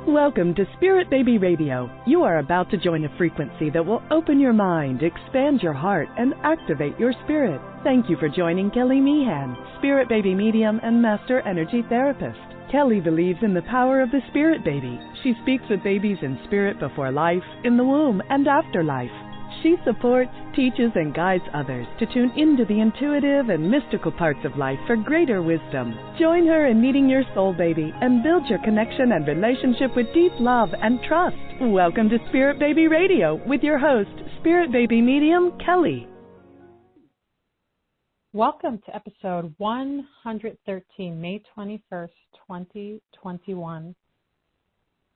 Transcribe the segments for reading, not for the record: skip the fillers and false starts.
Welcome to Spirit Baby Radio. You are about to join a frequency that will open your mind, expand your heart, and activate your spirit. Thank you for joining Kelly Meehan, Spirit Baby Medium and Master Energy Therapist. Kelly believes in the power of the Spirit Baby. She speaks with babies in spirit before life, in the womb, and after life. She supports, teaches, and guides others to tune into the intuitive and mystical parts of life for greater wisdom. Join her in meeting your soul baby and build your connection and relationship with deep love and trust. Welcome to Spirit Baby Radio with your host, Spirit Baby Medium, Kelly. Welcome to episode 113, May 21st, 2021.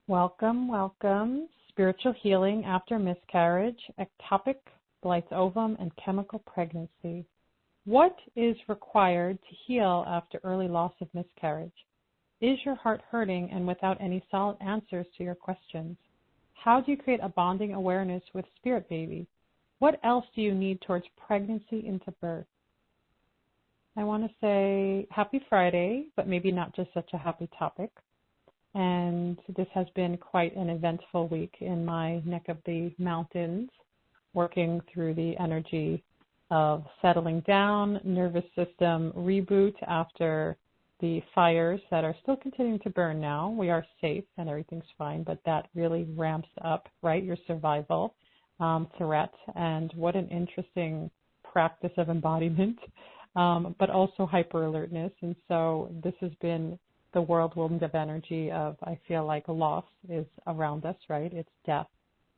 Welcome. Spiritual healing after miscarriage, ectopic, Blighted ovum, and chemical pregnancy. What is required to heal after early loss of miscarriage? Is your heart hurting and without any solid answers to your questions? How do you create a bonding awareness with Spirit Baby? What else do you need towards pregnancy into birth? I want to say happy Friday, but maybe not just such a happy topic. And this has been quite an eventful week in my neck of the mountains, working through the energy of settling down, nervous system reboot after the fires that are still continuing to burn now. We are safe and everything's fine, but that really ramps up, right, your survival threat. And what an interesting practice of embodiment, but also hyper alertness. And so this has been the whirlwind of energy of, I feel like loss is around us, right? It's death.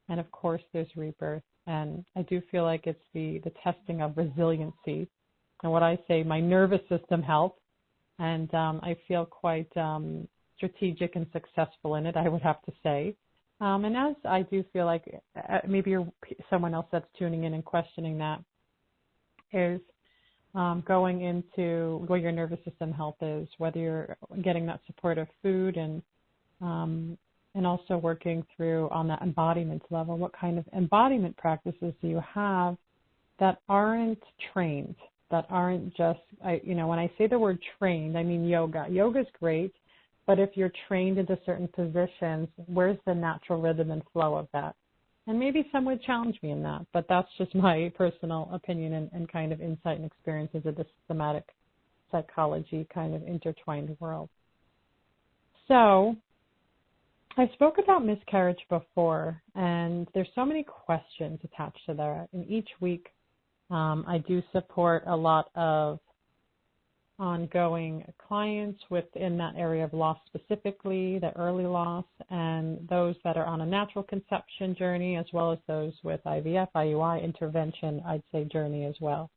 And of course there's rebirth. And I do feel like it's the testing of resiliency. And what I say, my nervous system health. And I feel quite strategic and successful in it, I would have to say. And as I do feel like maybe you're someone else that's tuning in and questioning that, is going into what your nervous system health is, whether you're getting that supportive food and also working through on that embodiment level. What kind of embodiment practices do you have that aren't trained, that aren't just, when I say the word trained, I mean yoga. Yoga's great, but if you're trained into certain positions, where's the natural rhythm and flow of that? And maybe some would challenge me in that, but that's just my personal opinion and kind of insight and experiences of the systematic psychology kind of intertwined world. So I spoke about miscarriage before, and there's so many questions attached to that. And each week I do support a lot of ongoing clients within that area of loss, specifically the early loss, and those that are on a natural conception journey, as well as those with IVF, IUI, intervention, I'd say journey as well.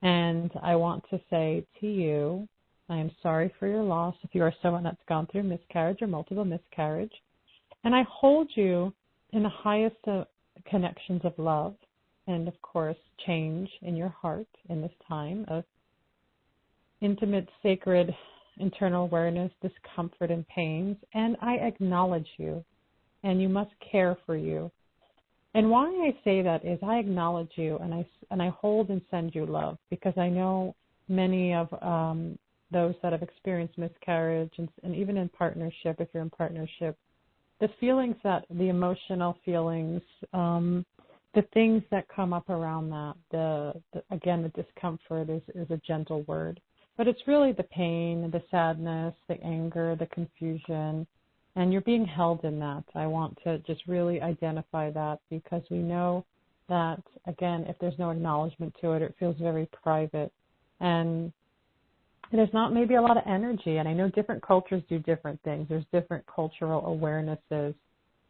And I want to say to you, I am sorry for your loss if you are someone that's gone through miscarriage or multiple miscarriage. And I hold you in the highest connections of love and, of course, change in your heart in this time of intimate, sacred, internal awareness, discomfort, and pains, and I acknowledge you, and you must care for you. And why I say that is I acknowledge you, and I hold and send you love, because I know many of those that have experienced miscarriage, and even in partnership, if you're in partnership, the feelings the emotional feelings, the things that come up around that, again, the discomfort is a gentle word. But it's really the pain, the sadness, the anger, the confusion, and you're being held in that. I want to just really identify that, because we know that, again, if there's no acknowledgement to it, it feels very private. And there's not maybe a lot of energy, and I know different cultures do different things. There's different cultural awarenesses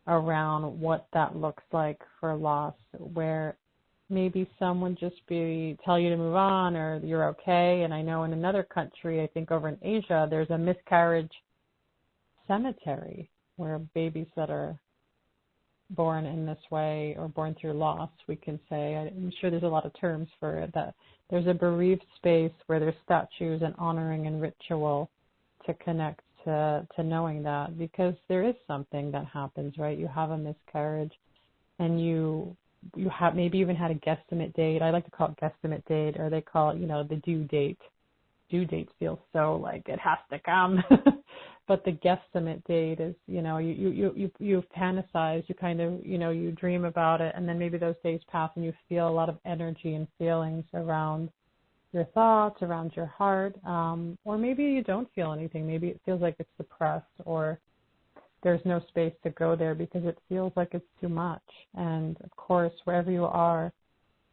around what that looks like for loss, where maybe some would just tell you to move on or you're okay. And I know in another country, I think over in Asia, there's a miscarriage cemetery where babies that are born in this way or born through loss, we can say, I'm sure there's a lot of terms for it, that there's a bereaved space where there's statues and honoring and ritual to connect to knowing that, because there is something that happens, right? You have a miscarriage and you have maybe even had a guesstimate date. I like to call it guesstimate date, or they call it, the due date. Due date feels so like it has to come. but the guesstimate date is, you fantasize, you kind of, you dream about it, and then maybe those days pass and you feel a lot of energy and feelings around your thoughts, around your heart, or maybe you don't feel anything. Maybe it feels like it's suppressed, or there's no space to go there because it feels like it's too much. And of course, wherever you are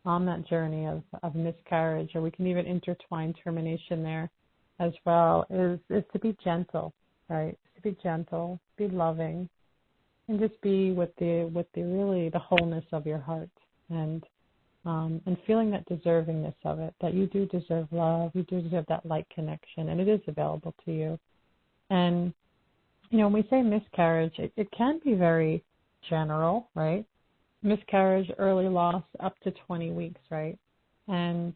on that journey of miscarriage, or we can even intertwine termination there as well, is to be gentle, right? To be gentle, be loving, and just be with the really the wholeness of your heart, and feeling that deservingness of it, that you do deserve love, you do deserve that light connection, and it is available to you. And when we say miscarriage, it can be very general, right? Miscarriage, early loss, up to 20 weeks, right? And,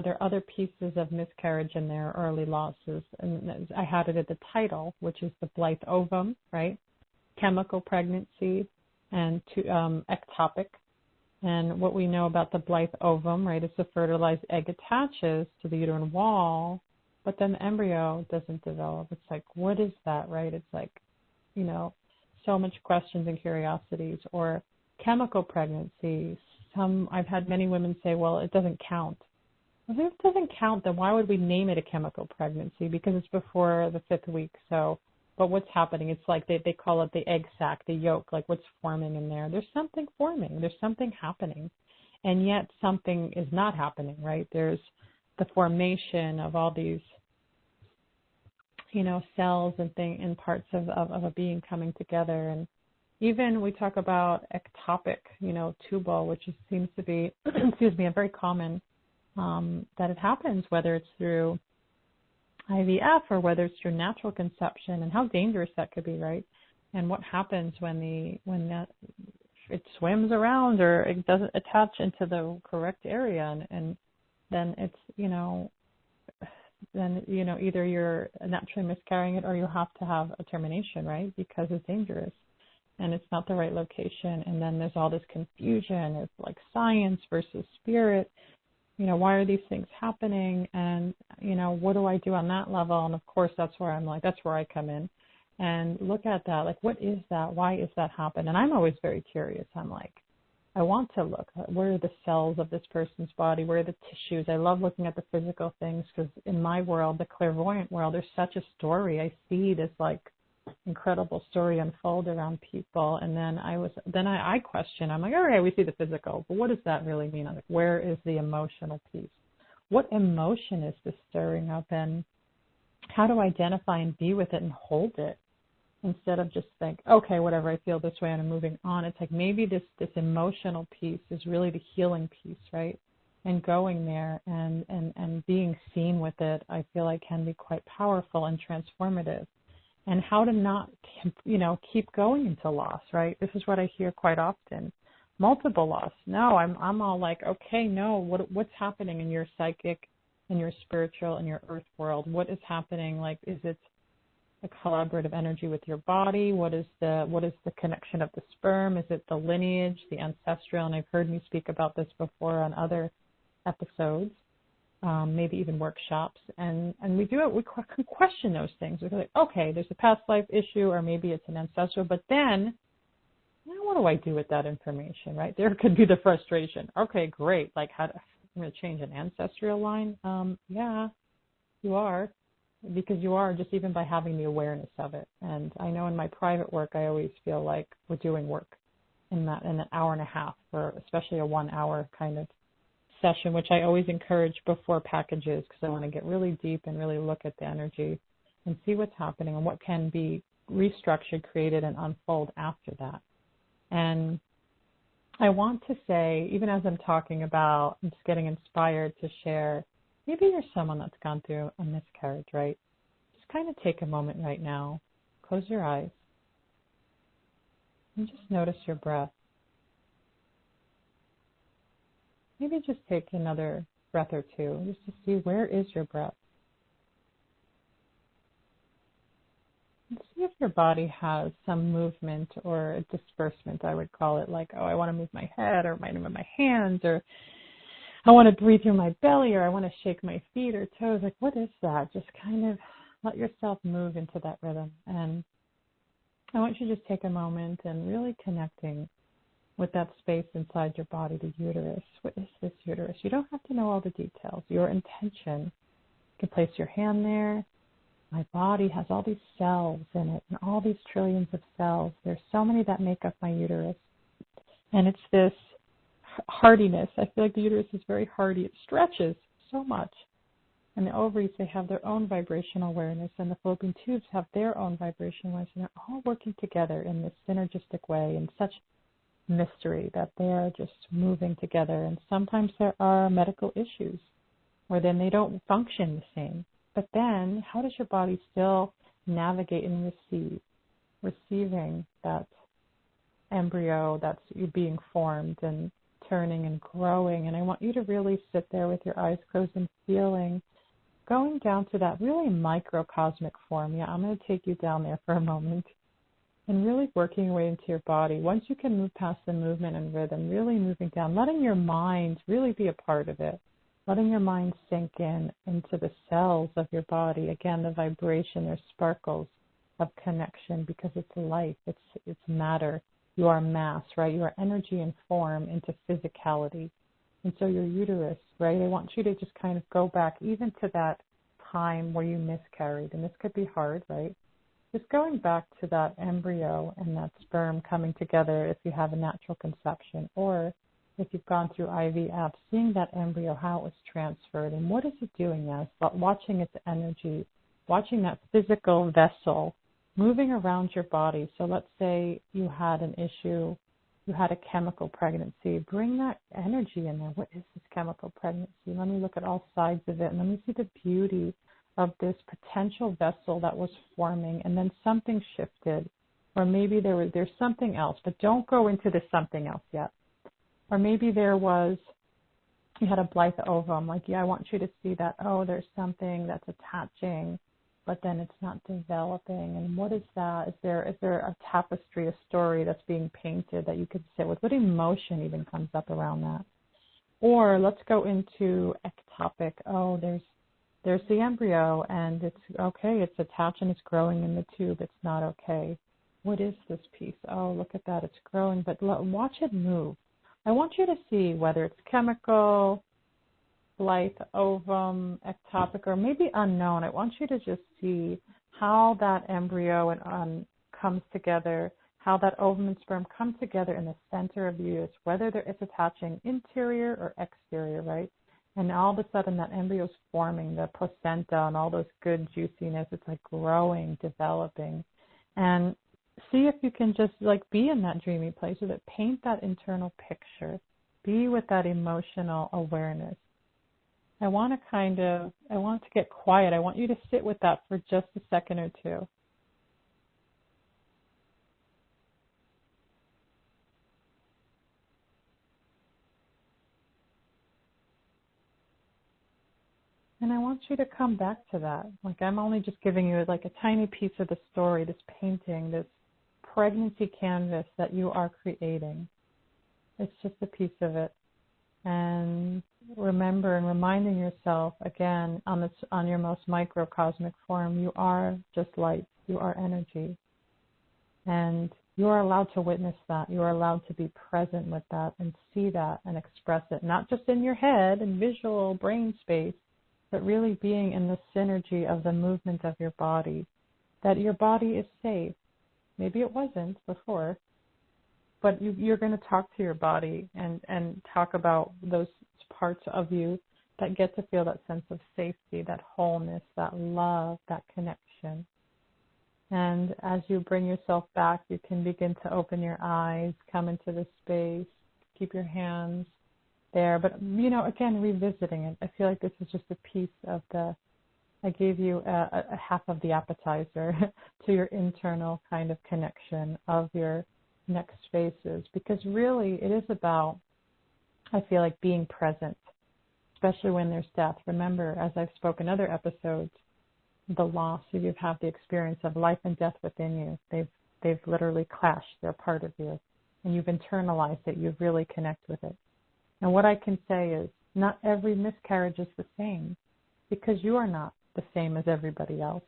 there are other pieces of miscarriage in there, early losses. And I had it at the title, which is the Blighted Ovum, right? Chemical pregnancy, and ectopic. And what we know about the Blighted Ovum, right, is the fertilized egg attaches to the uterine wall, but then the embryo doesn't develop. It's like, what is that, right? It's like, so much questions and curiosities. Or chemical pregnancy. I've had many women say, well, it doesn't count. Well, if it doesn't count, then why would we name it a chemical pregnancy? Because it's before the 5th week. So, but what's happening? It's like they call it the egg sac, the yolk, like what's forming in there. There's something forming. There's something happening. And yet something is not happening, right? There's the formation of all these, cells and parts of a being coming together. And even we talk about ectopic, tubal, which seems to be, a very common, that it happens, whether it's through IVF or whether it's through natural conception, and how dangerous that could be, right? And what happens when it swims around or it doesn't attach into the correct area, and then it's, either you're naturally miscarrying it or you have to have a termination, right? Because it's dangerous and it's not the right location. And then there's all this confusion. It's like science versus spirit. Why are these things happening? And, what do I do on that level? And of course, that's where I come in and look at that. Like, what is that? Why is that happening? And I'm always very curious. I'm like, I want to look. Where are the cells of this person's body? Where are the tissues? I love looking at the physical things, because in my world, the clairvoyant world, there's such a story. I see this like incredible story unfold around people. And then I question. I'm like, all right, we see the physical, but what does that really mean? I'm like, where is the emotional piece? What emotion is this stirring up, and how to identify and be with it and hold it, instead of just think, okay, whatever, I feel this way and I'm moving on. It's like maybe this emotional piece is really the healing piece, right? And going there and being seen with it, I feel like can be quite powerful and transformative. And how to not, keep going into loss, right? This is what I hear quite often. Multiple loss. No, I'm all like, okay, no, what's happening in your psychic, in your spiritual, in your earth world? What is happening? Like, is it a collaborative energy with your body? What is the connection of the sperm? Is it the lineage, the ancestral? And I've heard me speak about this before on other episodes, maybe even workshops. And we can question those things. We're like, okay, there's a past life issue, or maybe it's an ancestral, but then what do I do with that information, right? There could be the frustration. Okay, great. Like, I'm going to change an ancestral line? Yeah, you are. Because you are, just even by having the awareness of it. And I know in my private work, I always feel like we're doing work in an hour and a half, or especially a 1 hour kind of session, which I always encourage before packages, because I want to get really deep and really look at the energy and see what's happening and what can be restructured, created, and unfold after that. And I want to say, even as I'm talking about, I'm just getting inspired to share. Maybe you're someone that's gone through a miscarriage, right? Just kind of take a moment right now, close your eyes, and just notice your breath. Maybe just take another breath or two, just to see, where is your breath? And see if your body has some movement or a disbursement, I would call it, like, oh, I want to move my head, or I want to move my hands, or I want to breathe through my belly, or I want to shake my feet or toes. Like, what is that? Just kind of let yourself move into that rhythm. And I want you to just take a moment and really connecting with that space inside your body, the uterus. What is this uterus? You don't have to know all the details. Your intention, you can place your hand there. My body has all these cells in it and all these trillions of cells. There's so many that make up my uterus. And it's this hardiness. I feel like the uterus is very hardy. It stretches so much. And the ovaries, they have their own vibrational awareness, and the fallopian tubes have their own vibrational awareness, and they're all working together in this synergistic way in such mystery that they are just moving together. And sometimes there are medical issues where then they don't function the same. But then how does your body still navigate and receiving that embryo that's being formed and turning and growing? And I want you to really sit there with your eyes closed and feeling, going down to that really microcosmic form. Yeah, I'm going to take you down there for a moment. And really working your way into your body. Once you can move past the movement and rhythm, really moving down, letting your mind really be a part of it. Letting your mind sink into the cells of your body. Again, the vibration, there's sparkles of connection because it's life, it's matter. You are mass, right? You are energy and form into physicality. And so your uterus, right? I want you to just kind of go back even to that time where you miscarried. And this could be hard, right? Just going back to that embryo and that sperm coming together if you have a natural conception, or if you've gone through IVF, seeing that embryo, how it was transferred, and what is it doing now? Watching its energy, watching that physical vessel moving around your body. So let's say you had an issue, you had a chemical pregnancy. Bring that energy in there. What is this chemical pregnancy? Let me look at all sides of it, and let me see the beauty of this potential vessel that was forming, and then something shifted, or maybe there's something else, but don't go into the something else yet. Or maybe you had a Blighted ovum, like, yeah, I want you to see that, oh, there's something that's attaching, but then it's not developing, and what is that? Is there a tapestry, a story that's being painted that you could sit with? What emotion even comes up around that? Or let's go into ectopic. Oh, there's the embryo, and it's okay, it's attached and it's growing in the tube. It's not okay. What is this piece? Oh, look at that, it's growing, but watch it move. I want you to see whether it's chemical, Blighted ovum, ectopic, or maybe unknown. I want you to just see how that embryo comes together, how that ovum and sperm come together in the center of the uterus, whether it's attaching interior or exterior, right? And all of a sudden that embryo is forming, the placenta and all those good juiciness. It's like growing, developing. And see if you can just like be in that dreamy place with it. Paint that internal picture. Be with that emotional awareness. I want to get quiet. I want you to sit with that for just a second or two. And I want you to come back to that. Like, I'm only just giving you like a tiny piece of the story, this painting, this pregnancy canvas that you are creating. It's just a piece of it. And remember and reminding yourself, again, on your most microcosmic form, you are just light. You are energy. And you are allowed to witness that. You are allowed to be present with that and see that and express it, not just in your head and visual brain space, but really being in the synergy of the movement of your body, that your body is safe. Maybe it wasn't before, but you're going to talk to your body and talk about those parts of you that get to feel that sense of safety, that wholeness, that love, that connection. And as you bring yourself back, you can begin to open your eyes, come into the space, keep your hands there. But, again, revisiting it. I feel like this is just a piece of I gave you a half of the appetizer to your internal kind of connection of your next phases. Because really it is about, I feel like, being present, especially when there's death. Remember, as I've spoken in other episodes, the loss, you have the experience of life and death within you. They've literally clashed. They're part of you. And you've internalized it. You really connect with it. And what I can say is not every miscarriage is the same, because you are not the same as everybody else.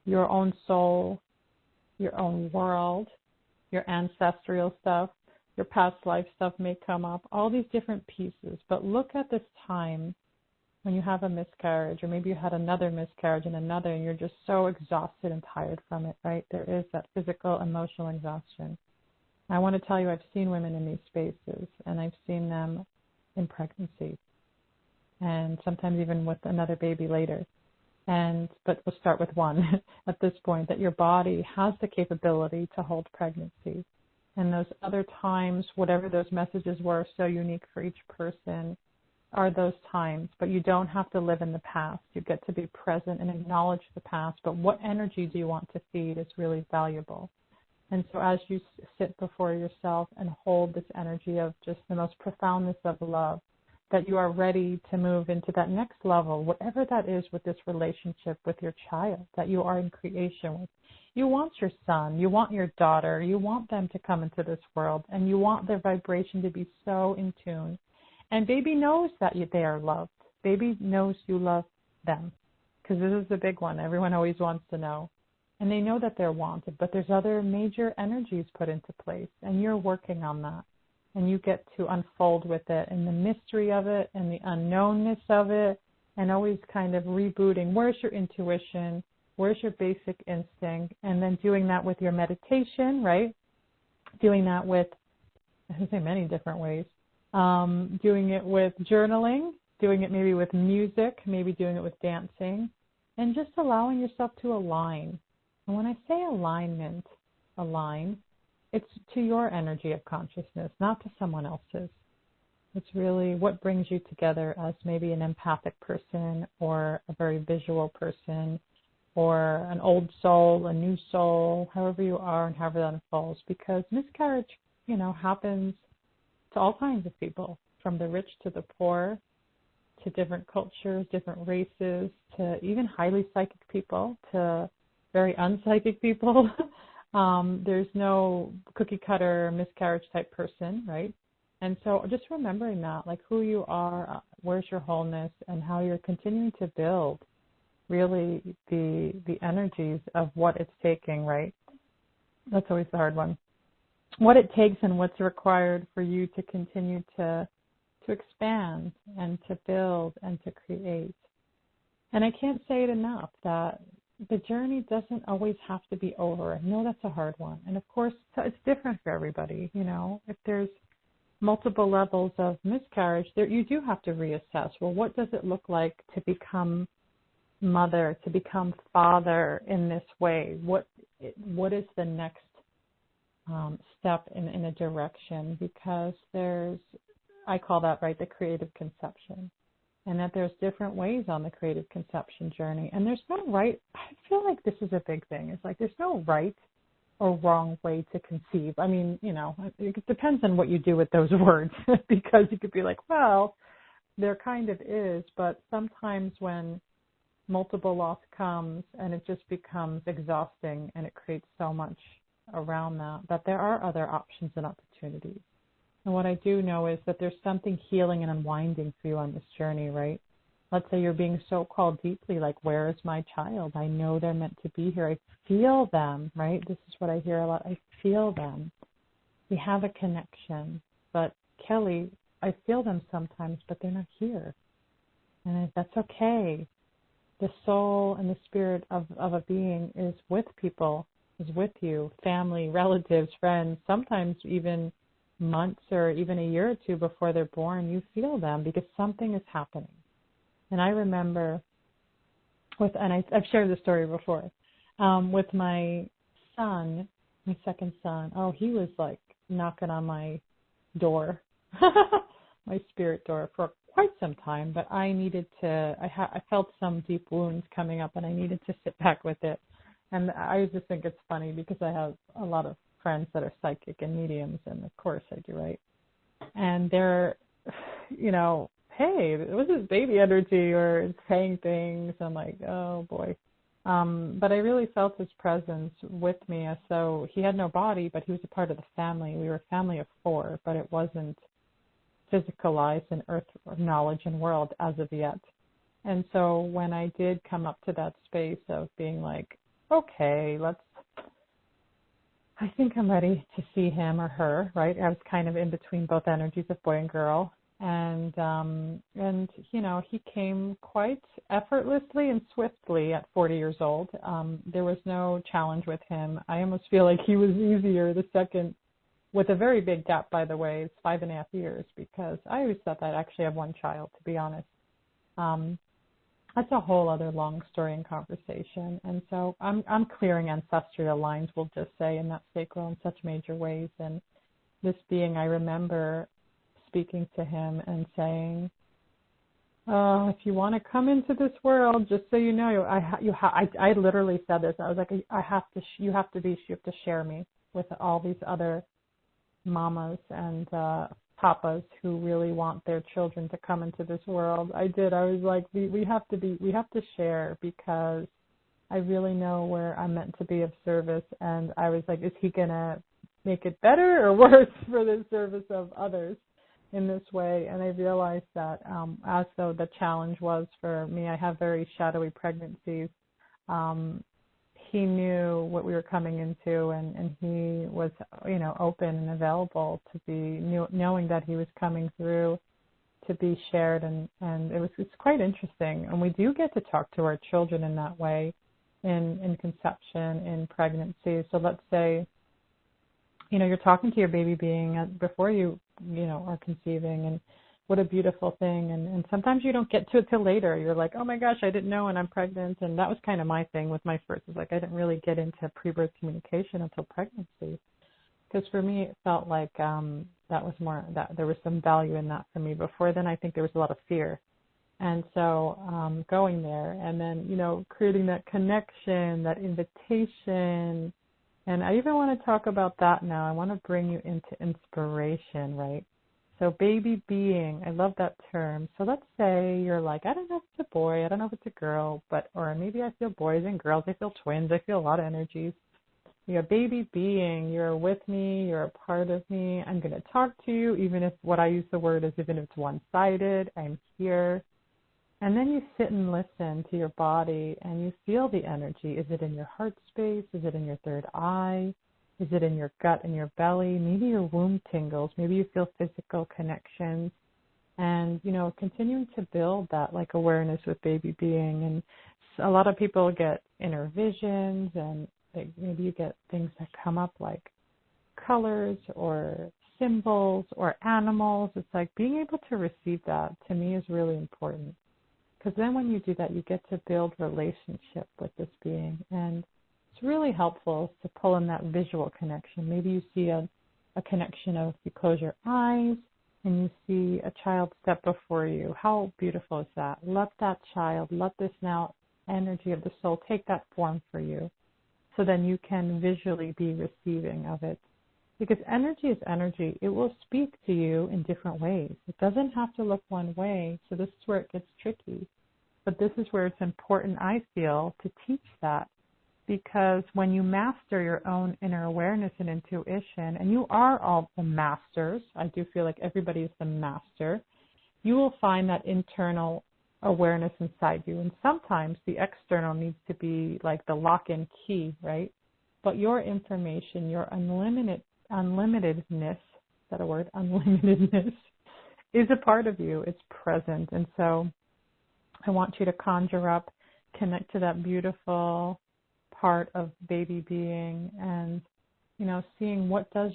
your own soul, your own world, your ancestral stuff, your past life stuff may come up, all these different pieces. But look at this time when you have a miscarriage, or maybe you had another miscarriage and another, and you're just so exhausted and tired from it, right? There is that physical, emotional exhaustion. I want to tell you, I've seen women in these spaces, and I've seen them in pregnancy, and sometimes even with another baby later. But we'll start with one at this point, that your body has the capability to hold pregnancy. And those other times, whatever those messages were, so unique for each person, are those times. But you don't have to live in the past. You get to be present and acknowledge the past. But what energy do you want to feed is really valuable. And so as you sit before yourself and hold this energy of just the most profoundness of love, that you are ready to move into that next level, whatever that is with this relationship with your child, that you are in creation with. You want your son, you want your daughter, you want them to come into this world, and you want their vibration to be so in tune. And baby knows that they are loved. Baby knows you love them, because this is the big one. Everyone always wants to know. And they know that they're wanted, but there's other major energies put into place, and you're working on that. And you get to unfold with it and the mystery of it and the unknownness of it, and always kind of rebooting. Where's your intuition? Where's your basic instinct? And then doing that with your meditation, right? Doing that with, I can say many different ways. Doing it with journaling, doing it maybe with music, maybe doing it with dancing, and just allowing yourself to align. And when I say alignment, align, it's to your energy of consciousness, not to someone else's. It's really what brings you together as maybe an empathic person, or a very visual person, or an old soul, a new soul, however you are and however that unfolds. Because miscarriage, happens to all kinds of people, from the rich to the poor, to different cultures, different races, to even highly psychic people, to very unpsychic people. There's no cookie cutter miscarriage type person, right? And so just remembering that, like who you are, where's your wholeness, and how you're continuing to build really the energies of what it's taking, right? That's always the hard one. What it takes and what's required for you to continue to expand and to build and to create. And I can't say it enough that the journey doesn't always have to be over. I know that's a hard one. And of course, it's different for everybody. If there's multiple levels of miscarriage, you do have to reassess. Well, what does it look like to become mother, to become father in this way? What is the next step in a direction? Because I call that, right, the creative conception. And that there's different ways on the creative conception journey. And there's no right. I feel like this is a big thing. It's like there's no right or wrong way to conceive. I mean, it depends on what you do with those words, because you could be like, well, there kind of is. But sometimes when multiple loss comes and it just becomes exhausting and it creates so much around that there are other options and opportunities. And what I do know is that there's something healing and unwinding for you on this journey, right? Let's say you're being so called deeply, like, where is my child? I know they're meant to be here. I feel them, right? This is what I hear a lot. I feel them. We have a connection. But Kelly, I feel them sometimes, but they're not here. And that's okay. The soul and the spirit of a being is with people, is with you, family, relatives, friends, sometimes even months or even a year or two before they're born. You feel them because something is happening. And I remember I've shared this story before, with my son, my second son. Oh, he was like knocking on my door, my spirit door, for quite some time. But I needed to, I felt some deep wounds coming up, and I needed to sit back with it. And I just think it's funny because I have a lot of friends that are psychic and mediums, and of course I do, right? And they're, hey, it was his baby energy or saying things. I'm like, oh boy. But I really felt his presence with me. So he had no body, but he was a part of the family. We were a family of 4, but it wasn't physicalized in earth knowledge and world as of yet. And so when I did come up to that space of being like, I feel okay, I think I'm ready to see him or her, right? I was kind of in between both energies of boy and girl. And he came quite effortlessly and swiftly at 40 years old. There was no challenge with him. I almost feel like he was easier the second, with a very big gap, by the way. It's 5.5 years, because I always thought that I'd actually have one child, to be honest. That's a whole other long story and conversation. And so I'm clearing ancestral lines, we'll just say, in that sacral in such major ways. And this being, I remember speaking to him and saying, if you want to come into this world, just so you know, I literally said this. I was like, you have to share me with all these other mamas and papas who really want their children to come into this world. I did. I was like, we have to share, because I really know where I'm meant to be of service. And I was like, is he gonna make it better or worse for the service of others in this way? And I realized that as though the challenge was for me, I have very shadowy pregnancies. He knew what we were coming into, and he was, open and available to be, knowing that he was coming through to be shared. And it's quite interesting. And we do get to talk to our children in that way, in conception, in pregnancy. So let's say, you're talking to your baby being before you are conceiving, and what a beautiful thing. And sometimes you don't get to it till later. You're like, oh my gosh, I didn't know, and I'm pregnant. And that was kind of my thing with my first. It's like I didn't really get into pre-birth communication until pregnancy, because for me it felt like that was more, that there was some value in that for me. Before then, I think there was a lot of fear. And so going there, and then creating that connection, that invitation. And I even want to talk about that now. I want to bring you into inspiration, right? So baby being, I love that term. So let's say you're like, I don't know if it's a boy, I don't know if it's a girl, or maybe I feel boys and girls, I feel twins, I feel a lot of energies. You're a baby being, you're with me, you're a part of me. I'm going to talk to you, even if what I use the word is, even if it's one-sided, I'm here. And then you sit and listen to your body, and you feel the energy. Is it in your heart space? Is it in your third eye? Is it in your gut and your belly? Maybe your womb tingles. Maybe you feel physical connections. And, continuing to build that like awareness with baby being. And a lot of people get inner visions, and maybe you get things that come up like colors or symbols or animals. It's like being able to receive that, to me, is really important. Because then when you do that, you get to build relationship with this being. And it's really helpful to pull in that visual connection. Maybe you see a connection of, you close your eyes and you see a child step before you. How beautiful is that? Let that child, let this now energy of the soul take that form for you, so then you can visually be receiving of it. Because energy is energy. It will speak to you in different ways. It doesn't have to look one way. So this is where it gets tricky. But this is where it's important, I feel, to teach that. Because when you master your own inner awareness and intuition, and you are all the masters, I do feel like everybody is the master, you will find that internal awareness inside you. And sometimes the external needs to be like the lock-in key, right? But your information, your unlimitedness, is that a word? Unlimitedness is a part of you. It's present. And so I want you to conjure up, connect to that beautiful part of baby being, and seeing what does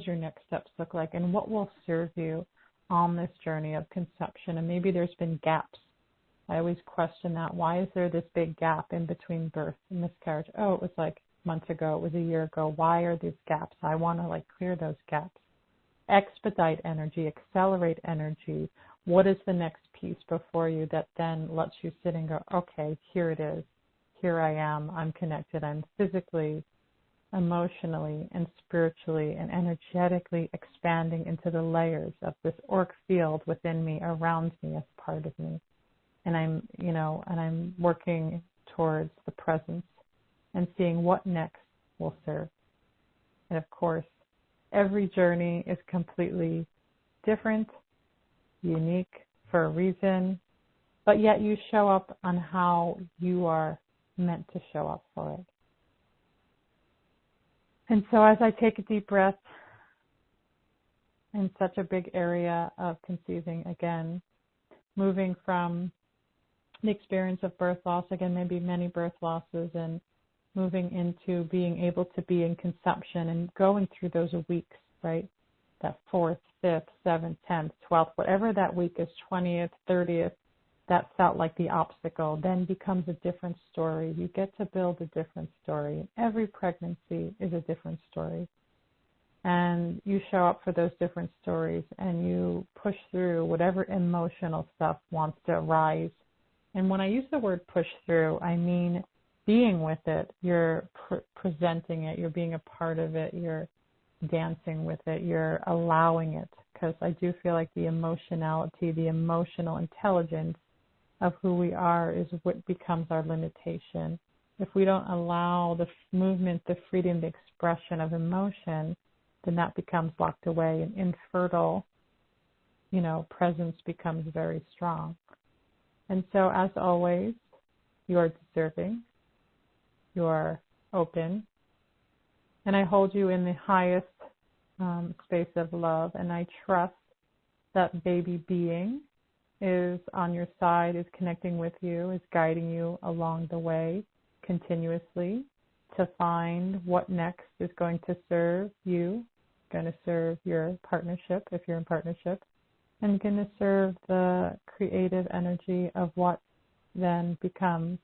your next steps look like, and what will serve you on this journey of conception. And maybe there's been gaps. I always question that. Why is there this big gap in between birth and miscarriage? Oh, it was like months ago, it was a year ago. Why are these gaps? I want to clear those gaps. Expedite energy, accelerate energy. What is the next piece before you that then lets you sit and go, okay, here it is. Here I am. I'm connected. I'm physically, emotionally, and spiritually and energetically expanding into the layers of this auric field within me, around me, as part of me. And I'm working towards the presence and seeing what next will serve. And of course, every journey is completely different, unique for a reason, but yet you show up on how you are meant to show up for it. And so as I take a deep breath in such a big area of conceiving, again, moving from the experience of birth loss, again, maybe many birth losses, and moving into being able to be in conception and going through those weeks, right? That 4th, 5th, 7th, 10th, 12th, whatever that week is, 20th, 30th, that felt like the obstacle, then becomes a different story. You get to build a different story. Every pregnancy is a different story. And you show up for those different stories and you push through whatever emotional stuff wants to arise. And when I use the word push through, I mean being with it. You're presenting it. You're being a part of it. You're dancing with it. You're allowing it. Because I do feel like the emotionality, the emotional intelligence of who we are is what becomes our limitation. If we don't allow the movement, the freedom, the expression of emotion, then that becomes locked away, and infertile, presence becomes very strong. And so, as always, you are deserving, you are open, and I hold you in the highest space of love, and I trust that baby being is on your side, is connecting with you, is guiding you along the way continuously to find what next is going to serve you, going to serve your partnership if you're in partnership, and going to serve the creative energy of what then becomes.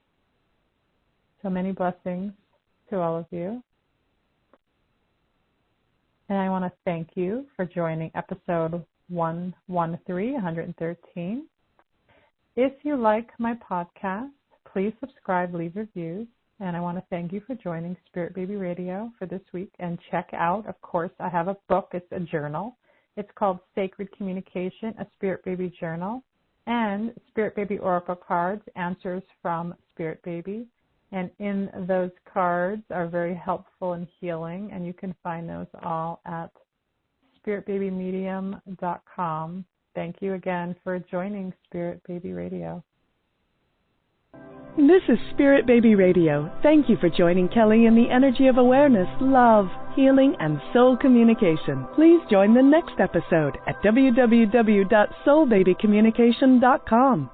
So many blessings to all of you. And I want to thank you for joining episode 113. If you like my podcast, please subscribe, leave reviews. And I want to thank you for joining Spirit Baby Radio for this week. And check out, of course, I have a book. It's a journal. It's called Sacred Communication, a Spirit Baby Journal. And Spirit Baby Oracle cards, answers from Spirit Baby. And in those cards are very helpful and healing. And you can find those all at spiritbabymedium.com. Thank you again for joining Spirit Baby Radio. This is Spirit Baby Radio. Thank you for joining Kelly in the energy of awareness, love, healing, and soul communication. Please join the next episode at www.soulbabycommunication.com.